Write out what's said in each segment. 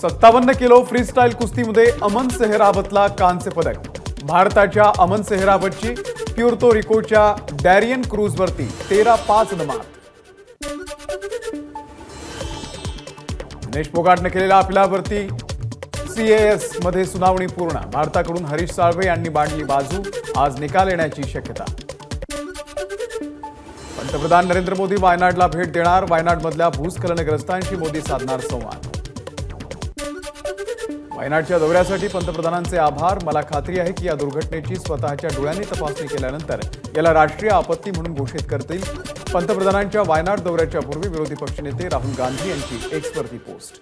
57 kilo freestyle कुस्तीमध्ये अमन सेहरावतला कांस्य पदक। भारताच्या अमन सेहरावतची प्युर्तो रिकोच्या डॅरियन क्रूजवरती 13-5 न मात। दिनेश फोगाटने केलेल्या अपीलावरती CAS मध्ये सुनावणी पूर्ण। भारताकडून हरीश साळवे यांनी मांडली बाजू। आज निकाल येण्याची शक्यता। पंतप्रधान नरेंद्र मोदी वायनाडला भेट देणार। वायनाडमधल्या भूस्खलनग्रस्तांशी मोदी साधणार संवाद। वायनाडच्या दौऱ्यासाठी पंतप्रधानांचे आभार। मला खात्री आहे की या दुर्घटनेची स्वतःच्या डोळ्यांनी तपासणी केल्यानंतर याला राष्ट्रीय आपत्ती म्हणून घोषित करतील। पंतप्रधानांच्या वायनाड दौऱ्याच्या पूर्वी विरोधी पक्षनेते राहुल गांधी यांची एक्सवरती पोस्ट।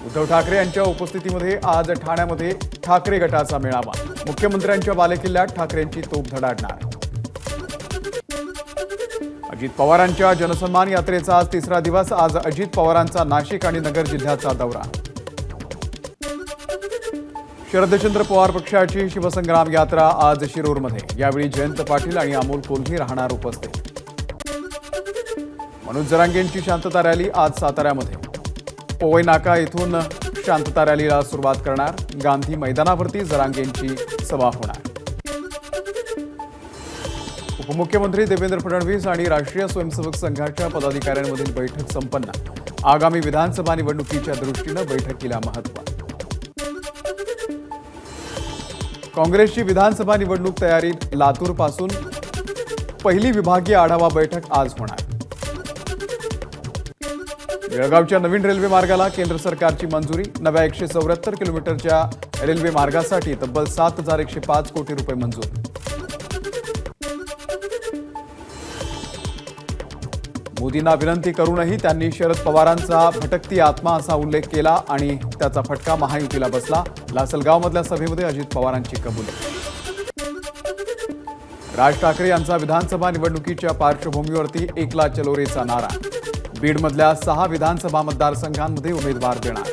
उद्धव ठाकरे यांच्या उपस्थितीमध्ये आज ठाण्यामध्ये ठाकरे गटाचा मेळावा। मुख्यमंत्र्यांच्या बालेकिल्ल्यात ठाकरेंची तोफ धडाडणार। अजित पवारांच्या जनसन्मान यात्रेचा आज तिसरा दिवस। आज अजित पवारांचा नाशिक आणि नगर जिल्ह्याचा दौरा। शरदचंद्र पवार पक्षाची शिवसंग्राम यात्रा आज शिरूरमध्ये। यावेळी जयंत पाटील आणि अमोल कोल्हे राहणार उपस्थित। मनोज जरांगेंची शांतता रॅली आज साताऱ्यामध्ये। पोवई नाका येथून शांतता रॅलीला सुरुवात करणार। गांधी मैदानावरती जरांगेंची सभा होणार। उपमुख्यमंत्री देवेंद्र फडणवीस आणि राष्ट्रीय स्वयंसेवक संघाच्या पदाधिकाऱ्यांमधील बैठक संपन्न। आगामी विधानसभा निवडणुकीच्या दृष्टीने बैठकीला महत्त्व। काँग्रेसची विधानसभा निवडणूक तयारी लातूर पासून पहिली विभागीय आढावा बैठक आज होणार। बेळगावच्या नवीन रेल्वे मार्गाला केंद्र सरकारची मंजुरी। नव्या 174 किलोमीटरच्या रेल्वे मार्गासाठी तब्बल 7,105 कोटी रुपये मंजूर। मोदींना विनंती करूनही त्यांनी शरद पवारांचा भटकती आत्मा असा उल्लेख केला आणि त्याचा फटका महायुतीला बसला। लासलगावमधल्या सभेमध्ये अजित पवारांची कबुली। राज ठाकरे यांचा विधानसभा निवडणुकीच्या पार्श्वभूमीवरती एकला चलोरेचा नारा। बीडमधल्या 6 विधानसभा मतदारसंघांमध्ये उमेदवार देणार।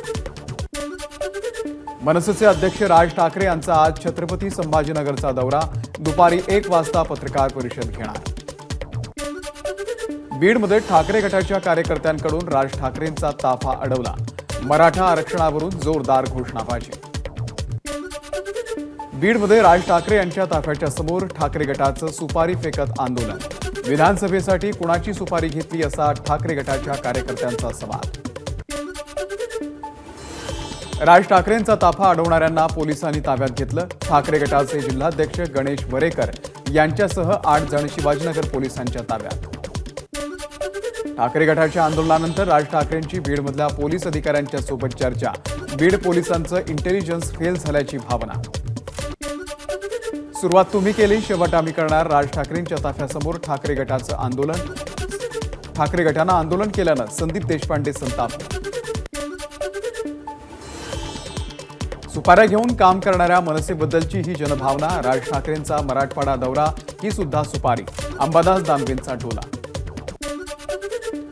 मनसेचे अध्यक्ष राज ठाकरे यांचा आज छत्रपती संभाजीनगरचा दौरा। दुपारी 1 वाजता पत्रकार परिषद घेणार। बीडमध्ये ठाकरे गटाच्या कार्यकर्त्यांकडून राज ठाकरेंचा ताफा अडवला। मराठा आरक्षणावरून जोरदार घोषणाबाजी। बीडमध्ये राज ठाकरे यांच्या ताफ्याच्या समोर ठाकरे गटाचं सुपारी फेकत आंदोलन। विधानसभेसाठी कुणाची सुपारी घेतली असा ठाकरे गटाच्या कार्यकर्त्यांचा सवाल। राज ठाकरेंचा ताफा अडवणाऱ्यांना पोलिसांनी ताब्यात घेतलं। ठाकरे गटाचे जिल्हाध्यक्ष गणेश वरेकर यांच्यासह 8 जण शिवाजीनगर पोलिसांच्या ताब्यात। ठाकरे गटाच्या आंदोलनानंतर राज ठाकरेंची बीडमधल्या पोलीस अधिकाऱ्यांच्या सोबत चर्चा। बीड पोलिसांचं इंटेलिजन्स फेल झाल्याची भावना। सुरुवात तुम्ही केली, शेवट आम्ही करणार। राज ठाकरेंच्या ताफ्यासमोर ठाकरे गटाचं आंदोलन। ठाकरे गटानं आंदोलन केल्यानं संदीप देशपांडे संतापले। सुपाऱ्या घेऊन काम करणाऱ्या मनसेबद्दलची ही जनभावना। राज ठाकरेंचा मराठवाडा दौरा ही सुद्धा सुपारी। अंबादास दानवेंचा टोला।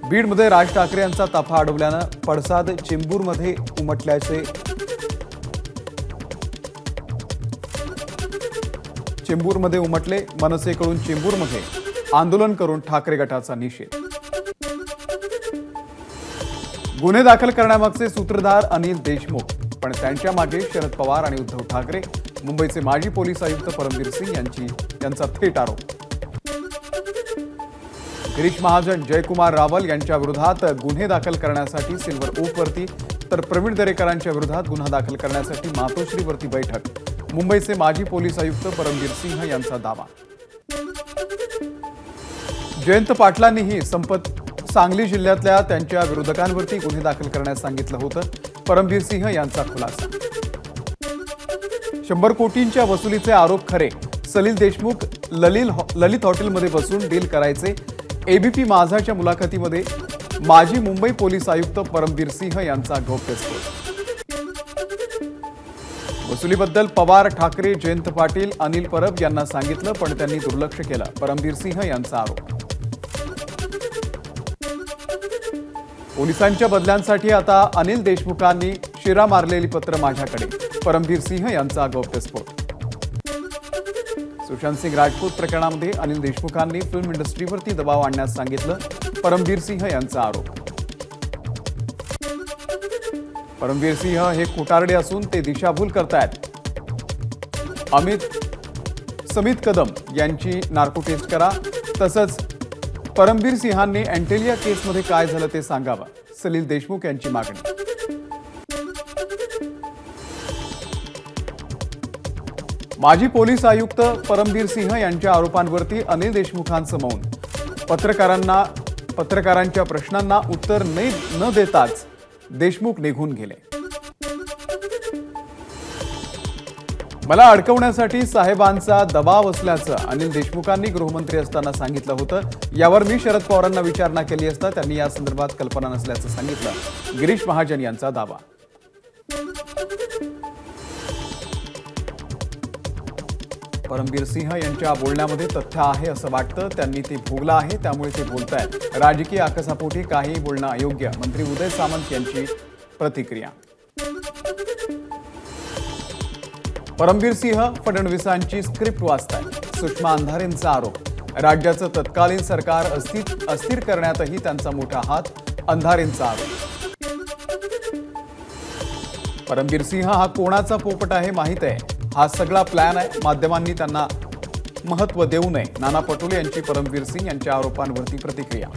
बीडमध्ये राज ठाकरे यांचा ताफा अडवल्यानं पडसाद चेंबूरमध्ये उमटल्याचे चेंबूरमध्ये उमटले। मनसेकडून चेंबूरमध्ये आंदोलन करून ठाकरे गटाचा निषेध। गुन्हे दाखल करण्यामागचे सूत्रधार अनिल देशमुख, पण त्यांच्या मागे शरद पवार आणि उद्धव ठाकरे। मुंबईचे माजी पोलीस आयुक्त परमबीर सिंग यांचा थेट आरोप। गिरीश महाजन, जयकुमार रावल यांच्या विरोधात गुन्हे दाखल करण्यासाठी सिल्वर ओकवरती, तर प्रवीण दरेकरांच्या विरोधात गुन्हा दाखल करण्यासाठी मातोश्रीवरती बैठक। मुंबईचे माजी पोलीस आयुक्त परमबीर सिंह यांचा दावा। जयंत पाटलांनीही सांगली जिल्ह्यातल्या त्यांच्या विरोधकांवरती गुन्हे दाखल करण्यास सांगितलं होतं। परमबीर सिंह यांचा खुलासा। 100 कोटींच्या वसुलीचे आरोप खरे। सलील देशमुख ललित हॉटेलमध्ये बसून डील करायचे। एबीपी माझाच्या मुलाखतीमध्ये माजी मुंबई पोलीस आयुक्त परमबीर सिंह यांचा गौप्यस्फोट। वसुलीबद्दल पवार, ठाकरे, जयंत पाटील, अनिल परब यांना सांगितलं, पण त्यांनी दुर्लक्ष केलं। परमबीर सिंह यांचा आरोप। पोलिसांच्या बदल्यांसाठी आता अनिल देशमुखांनी शिरा मारलेली पत्र माझ्याकडे। परमबीर सिंह यांचा गौप्यस्फोट। सुशांत सिंग राजपूत प्रकरणामध्ये अनिल देशमुखांनी फिल्म इंडस्ट्रीवरती दबाव आणण्यास सांगितलं। परमबीर सिंह यांचा आरोप। परमबीर सिंह हे खोटारडे असून ते दिशाभूल करतायत. समित कदम यांची नार्को टेस्ट करा. तसंच परमबीर सिंहांनी अँटेलिया केसमध्ये काय झालं ते सांगावं, सलील देशमुख यांची मागणी. माजी पोलीस आयुक्त परमबीर सिंह यांच्या आरोपांवरती अनिल देशमुखांचं मौन. पत्रकारांच्या प्रश्नांना उत्तर न देताच देशमुख निघून गेले. मला अडकवण्यासाठी साहेबांचा दबाव असल्याचं अनिल देशमुखांनी गृहमंत्री असताना सांगितलं होतं. यावर मी शरद पवारांना विचारणा केली असता त्यांनी या संदर्भात कल्पना नसल्याचं सांगितलं. गिरीश महाजन यांचा दावा. परमबीर सिंह यांच्या बोलण्यामध्ये तथ्य आहे असं वाटतं. त्यांनी ते भोगलं आहे त्यामुळे ते बोलतायत. राजकीय आकसापोटी काही बोलणं अयोग्य. मंत्री उदय सामंत यांची प्रतिक्रिया. परमबीर सिंह फडणवीसांची स्क्रिप्ट वाचतायत. सुषमा अंधारेंचा आरोप. राज्याचं तत्कालीन सरकार अस्थिर करण्यातही त्यांचा मोठा हात. अंधारेंचा आरोप. परमबीर सिंह हा कोणाचा पोपट आहे माहित आहे. हा सगळा प्लॅन आहे. माध्यमांनी त्यांना महत्त्व देऊ नये. नाना पटोले यांची परमबीर सिंह यांच्या आरोपांवरती प्रतिक्रिया.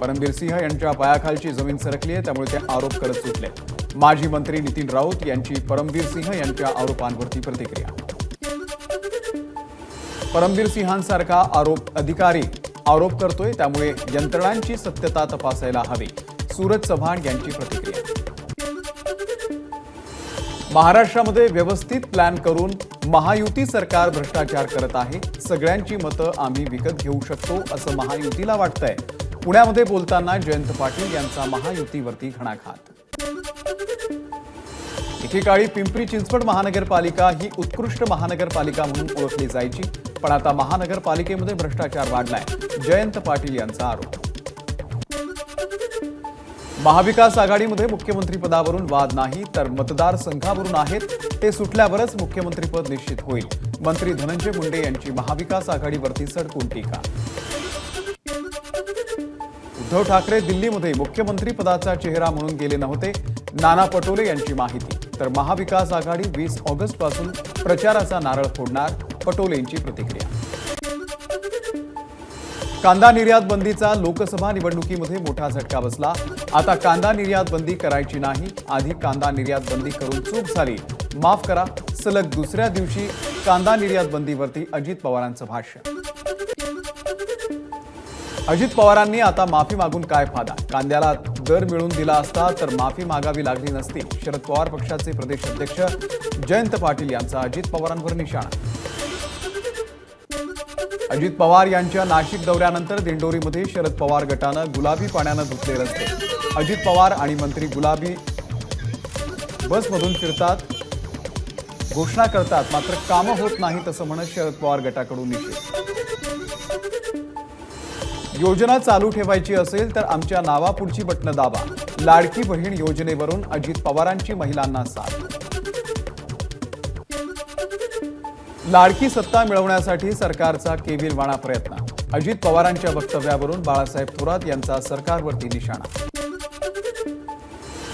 परमबीर सिंह यांच्या पायाखालची जमीन सरकली आहे त्यामुळे ते आरोप करत सुटले. माजी मंत्री नितीन राऊत यांची परमबीर सिंह यांच्या आरोपांवरती प्रतिक्रिया. परमबीर सिंहांसारखा अधिकारी आरोप करतोय त्यामुळे यंत्रणांची सत्यता तपासायला हवी. सूरज चव्हाण यांची प्रतिक्रिया. महाराष्ट्रामध्ये व्यवस्थित प्लॅन करून महायुती सरकार भ्रष्टाचार करत आहे. सगळ्यांची मतं आम्ही विकत घेऊ शकतो असं महायुतीला वाटतंय. पुण्यामध्ये बोलताना जयंत पाटील यांचा महायुतीवरती घणाघात. एकेकाळी पिंपरी चिंचवड महानगरपालिका ही उत्कृष्ट महानगरपालिका म्हणून ओळखली जायची, पण आता महानगरपालिकेमध्ये भ्रष्टाचार वाढलाय. जयंत पाटील यांचा आरोप. महाविकास आघाडीमध्ये मुख्यमंत्रीपदावरून वाद नाही तर मतदारसंघावरून आहेत. ते सुटल्यावरच मुख्यमंत्रीपद निश्चित होईल. मंत्री धनंजय मुंडे यांची महाविकास आघाडीवरती सडकून टीका. उद्धव ठाकरे दिल्लीमध्ये मुख्यमंत्रीपदाचा चेहरा म्हणून गेले नव्हते. नाना पटोले यांची माहिती. तर महाविकास आघाडी 20 ऑगस्टपासून प्रचाराचा नारळ फोडणार. पटोलेंची प्रतिक्रिया. कांदा निर्यात बंदीचा लोकसभा निवडणुकीमध्ये मोठा झटका बसला. आता कांदा निर्यात बंदी करायची नाही. आधी कांदा निर्यात बंदी करून चूक झाली, माफ करा. सलग दुसऱ्या दिवशी कांदा निर्यात बंदीवरती अजित पवारांचं भाष्य. अजित पवारांनी आता माफी मागून काय फायदा. कांद्याला दर मिळून दिला असता तर माफी मागावी लागली नसती. शरद पवार पक्षाचे प्रदेश अध्यक्ष जयंत पाटील यांचा अजित पवारांवर निशाणा. अजित पवार यांच्या नाशिक दौऱ्यानंतर दिंडोरीमध्ये शरद पवार गटानं गुलाबी पाण्यानं धुतले रस्ते. अजित पवार आणि मंत्री गुलाबी बसमधून फिरतात, घोषणा करतात, मात्र कामं होत नाहीत असं म्हणत शरद पवार गटाकडून निषेध. योजना चालू ठेवायची असेल तर आमच्या नावापुढची बटणं दाबा. लाडकी बहीण योजनेवरून अजित पवारांची महिलांना साथ. लाडकी सत्ता मिळवण्यासाठी सरकारचा केविलवाणा प्रयत्न. अजित पवारांच्या वक्तव्यावरून बाळासाहेब थोरात यांचा सरकारवरती निशाणा.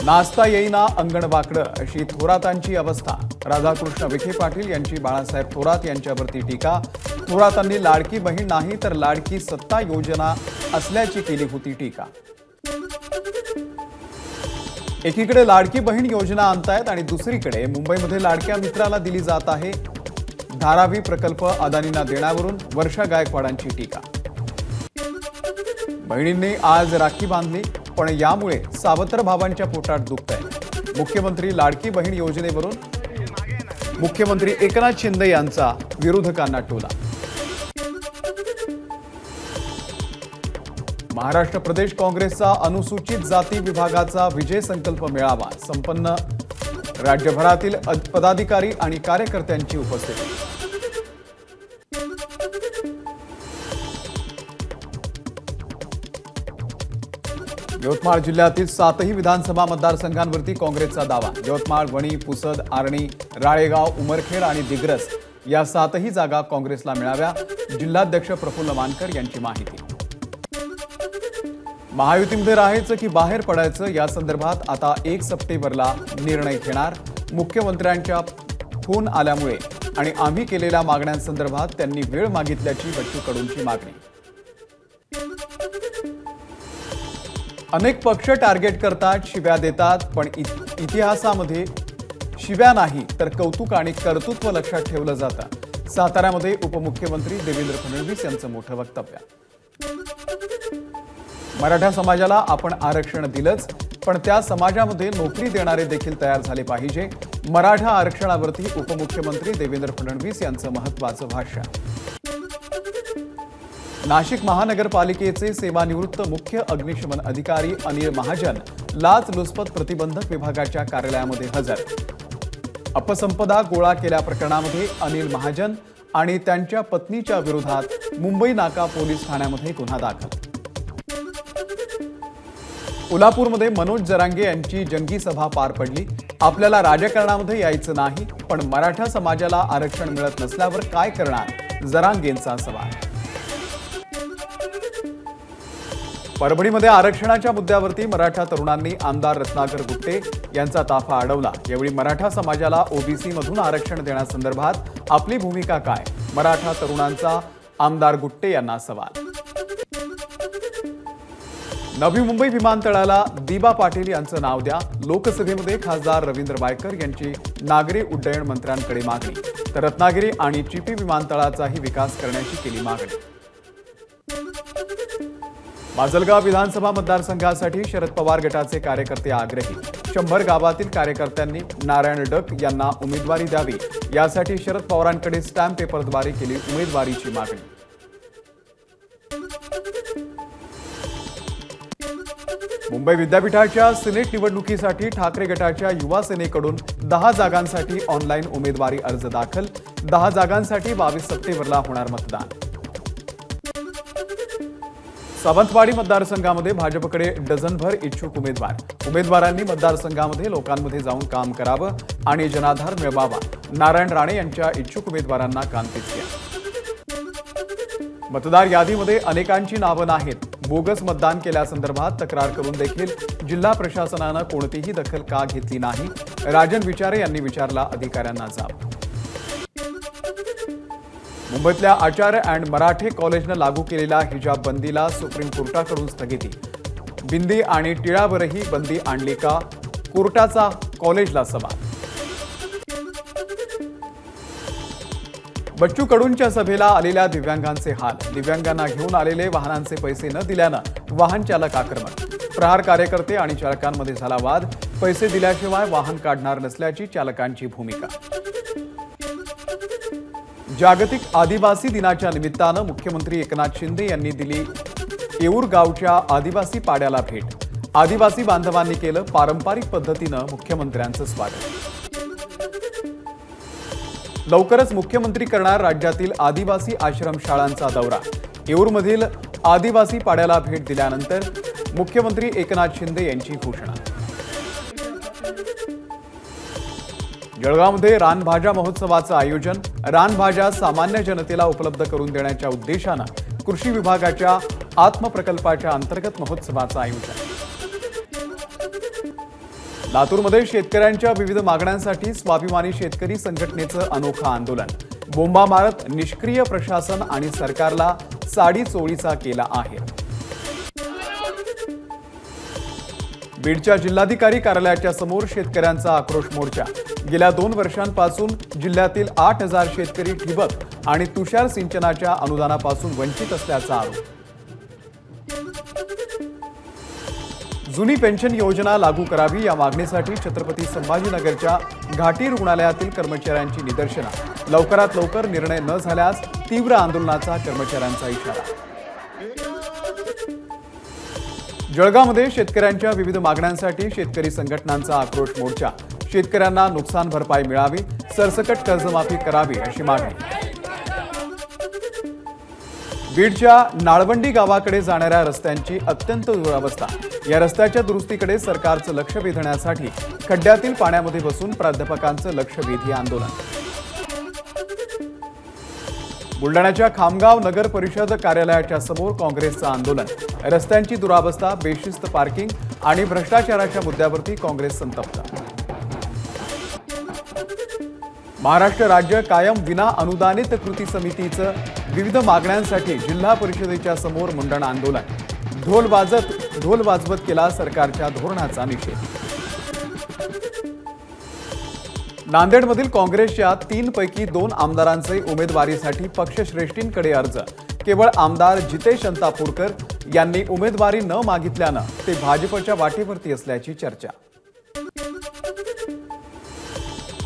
नाचता येईना अंगण वाकडं अशी थोरातांची अवस्था. राधाकृष्ण विखे पाटील यांची बाळासाहेब थोरात यांच्यावरती टीका. थोरातांनी लाडकी बहीण नाही तर लाडकी सत्ता योजना असल्याची केली होती टीका. एकीकडे लाडकी बहीण योजना आणतायत आणि दुसरीकडे मुंबईमध्ये लाडक्या मित्राला दिली जात आहे. धारावी प्रकल्प अदानींना देण्यावरून वर्षा गायकवाडांची टीका. बहिणींनी आज राखी बांधली पण यामुळे सावत्र भावांच्या पोटात दुखतंय. मुख्यमंत्री लाडकी बहीण योजनेवरून मुख्यमंत्री एकनाथ शिंदे यांचा विरोधकांना टोला. महाराष्ट्र प्रदेश काँग्रेसचा अनुसूचित जाती विभागाचा विजय संकल्प मेळावा संपन्न. राज्यभरातील पदाधिकारी आणि कार्यकर्त्यांची उपस्थिती. यवतमाळ जिल्ह्यातील 7ही विधानसभा मतदारसंघांवरती काँग्रेसचा दावा. यवतमाळ, वणी, पुसद, आर्णी, राळेगाव, उमरखेड आणि दिग्रस या 7ही जागा काँग्रेसला मिळाव्या. जिल्हाध्यक्ष प्रफुल्ल मानकर यांची माहिती. महायुतीमध्ये राहायचं की बाहेर पडायचं या संदर्भात आता 1 सप्टेंबरला निर्णय घेणार। मुख्यमंत्र्यांच्या फोन आल्यामुळे आणि आम्ही केलेल्या मागण्यांसंदर्भात त्यांनी वेळ मागितल्याची बच्चू कडूंची मागणी। अनेक पक्ष टार्गेट करतात, शिव्या देतात, पण इतिहासामध्ये शिव्या नाही तर कौतुक आणि कर्तृत्व लक्षात ठेवलं जातं। साताऱ्यामध्ये उपमुख्यमंत्री देवेंद्र फडणवीस यांचं मोठं वक्तव्य। मराठा समाजाला आपण आरक्षण दिलंच, पण त्या समाजामध्ये नोकरी देणारे देखील तयार झाले पाहिजे। मराठा आरक्षणावरती उपमुख्यमंत्री देवेंद्र फडणवीस यांचं महत्त्वाचं भाष्य। नाशिक महानगरपालिकेचे सेवानिवृत्त मुख्य अग्निशमन अधिकारी अनिल महाजन लाचलुचपत प्रतिबंधक विभागाच्या कार्यालयामध्ये हजर। अपसंपदा गोळा केल्या प्रकरणामध्ये अनिल महाजन आणि त्यांच्या पत्नीच्या विरोधात मुंबई नाका पोलीस ठाण्यामध्ये गुन्हा दाखल। कोल्हापूरमध्ये मनोज जरांगे यांची जंगी सभा पार पडली। आपल्याला राजकारणामध्ये यायचं नाही, पण मराठा समाजाला आरक्षण मिळत नसल्यावर काय करणार, जरांगेंचा सवाल। परभणीमध्ये आरक्षणाच्या मुद्द्यावरती मराठा तरुणांनी आमदार रत्नाकर गुट्टे यांचा ताफा अडवला। यावेळी मराठा समाजाला ओबीसी मधून आरक्षण देण्यासंदर्भात आपली भूमिका काय, मराठा तरुणांचा आमदार गुट्टे यांना सवाल। नवी मुंबई विमानतळाला दिबा पाटील यांचं नाव द्या। लोकसभेमध्ये खासदार रवींद्र बायकर यांची नागरी उड्डयन मंत्र्यांकडे मागणी, तर रत्नागिरी आणि चिपी विमानतळाचाही विकास करण्याची केली मागणी। माजलगाव विधानसभा मतदारसंघासाठी शरद पवार गटाचे कार्यकर्ते आग्रही। 100 गावातील कार्यकर्त्यांनी नारायण डक यांना उमेदवारी द्यावी, यासाठी शरद पवारांकडे स्टॅम्प पेपरद्वारे केली उमेदवारीची मागणी। मुंबई विद्यापीठाच्या सिनेट निवडणुकीसाठी ठाकरे गटाच्या युवा सेनेकडून 10 जागांसाठी ऑनलाईन उमेदवारी अर्ज दाखल। 10 जागांसाठी 22 सप्टेंबरला होणार मतदान। सावंतवाडी मतदारसंघामध्ये भाजपकडे डझनभर इच्छुक उमेदवारांनी मतदारसंघामध्ये लोकांमध्ये जाऊन काम करावं आणि जनाधार मिळवावा। नारायण राणे यांच्या इच्छुक उमेदवारांना कानपिच केलं। मतदार यादीमध्ये अनेकांची नावं नाहीत। बोगस मतदान केल्यासंदर्भात तक्रार करून देखील जिल्हा प्रशासनानं कोणतीही दखल का घेतली नाही, राजन विचारे यांनी विचारला अधिकाऱ्यांना जाब। मुंबईतल्या आचार्य अँड मराठे कॉलेजनं लागू केलेल्या हिजाब बंदीला सुप्रीम कोर्टाकडून स्थगिती। बिंदी आणि टिळावरही बंदी आणली का, कोर्टाचा कॉलेजला सवाल। बच्चू कडूंच्या सभेला आलेल्या दिव्यांगांचे हाल। दिव्यांगांना घेऊन आलेले वाहनांचे पैसे न दिल्यानं वाहन चालक आक्रमक। प्रहार कार्यकर्ते आणि चालकांमध्ये झाला वाद। पैसे दिल्याशिवाय वाहन काढणार नसल्याची चालकांची भूमिका। जागतिक आदिवासी दिनाच्या निमित्तानं मुख्यमंत्री एकनाथ शिंदे यांनी दिली येऊर गावच्या आदिवासी पाड्याला भेट। आदिवासी बांधवांनी केलं पारंपरिक पद्धतीनं मुख्यमंत्र्यांचं स्वागत। लवकरच मुख्यमंत्री करणार राज्यातील आदिवासी आश्रमशाळांचा दौरा। येऊरमधील आदिवासी पाड्याला भेट दिल्यानंतर मुख्यमंत्री एकनाथ शिंदे यांची घोषणा। जळगावमध्ये रानभाज्या महोत्सवाचं आयोजन। रानभाज्या सामान्य जनतेला उपलब्ध करून देण्याच्या उद्देशानं कृषी विभागाच्या आत्मप्रकल्पाच्या अंतर्गत महोत्सवाचं आयोजन। लातूरमध्ये शेतकऱ्यांच्या विविध मागण्यांसाठी स्वाभिमानी शेतकरी संघटनेचं अनोखं आंदोलन। बोंबा मारत निष्क्रिय प्रशासन आणि सरकारला साडी चोळीचा केला आहे। बीडच्या जिल्हाधिकारी कार्यालयाच्या समोर शेतकऱ्यांचा आक्रोश मोर्चा। गेल्या 2 वर्षांपासून जिल्ह्यातील 8000 शेतकरी ठिबक आणि तुषार सिंचनाच्या अनुदानापासून वंचित असल्याचा आरोप। जुनी पेन्शन योजना लागू करावी या मागणीसाठी छत्रपती संभाजीनगरच्या घाटी रुग्णालयातील कर्मचाऱ्यांची निदर्शनं। लवकरात लवकर निर्णय न झाल्यास तीव्र आंदोलनाचा कर्मचाऱ्यांचा इशारा। जळगावमध्ये शेतकऱ्यांच्या विविध मागण्यांसाठी शेतकरी संघटनांचा आक्रोश मोर्चा। शेतकऱ्यांना नुकसान भरपाई मिळावी, सरसकट कर्जमाफी करावी अशी मागणी। बीडच्या नाळवंडी गावाकडे जाणाऱ्या रस्त्यांची अत्यंत दुरावस्था। या रस्त्याच्या दुरुस्तीकडे सरकारचं लक्ष वेधण्यासाठी खड्ड्यातील पाण्यामध्ये बसून प्राध्यापकांचं लक्षवेधी आंदोलन। बुलढाण्याच्या खामगाव नगर परिषद कार्यालयाच्या समोर काँग्रेसचं आंदोलन. रस्त्यांची दुरावस्था, बेशिस्त पार्किंग आणि भ्रष्टाचाराच्या मुद्द्यावरती काँग्रेस संतप्त. महाराष्ट्र राज्य कायम विना अनुदानित कृती समितीचं विविध मागण्यांसाठी जिल्हा परिषदेच्या समोर मुंडण आंदोलन. ढोल वाजवत केला सरकारच्या धोरणाचा निषेध. नांदेडमधील काँग्रेसच्या 3 पैकी 2 आमदारांचे उमेदवारीसाठी पक्षश्रेष्ठींकडे अर्ज. केवळ आमदार जितेश अंतापूरकर यांनी उमेदवारी न मागितल्यानं ते भाजपच्या वाटेवरती असल्याची चर्चा.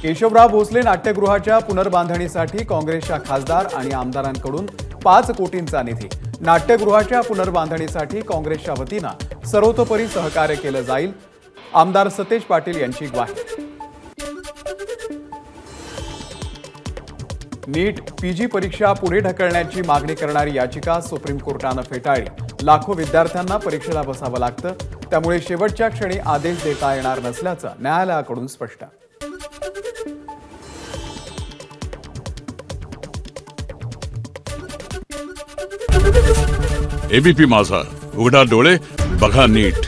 केशवराव भोसले नाट्यगृहाच्या पुनर्बांधणीसाठी काँग्रेसच्या खासदार आणि आमदारांकडून 5 कोटींचा निधी. नाट्यगृहाच्या पुनर्बांधणीसाठी काँग्रेसच्या वतीनं सर्वतोपरी सहकार्य केलं जाईल, आमदार सतेज पाटील यांची ग्वाही. नीट पीजी परीक्षा पुढे ढकलण्याची मागणी करणारी याचिका सुप्रीम कोर्टानं फेटाळली. लाखो विद्यार्थ्यांना परीक्षेला बसावं लागतं, त्यामुळे शेवटच्या क्षणी आदेश देता येणार नसल्याचं न्यायालयाकडून स्पष्ट. एबीपी माझा, उघडा डोळे बघा नीट.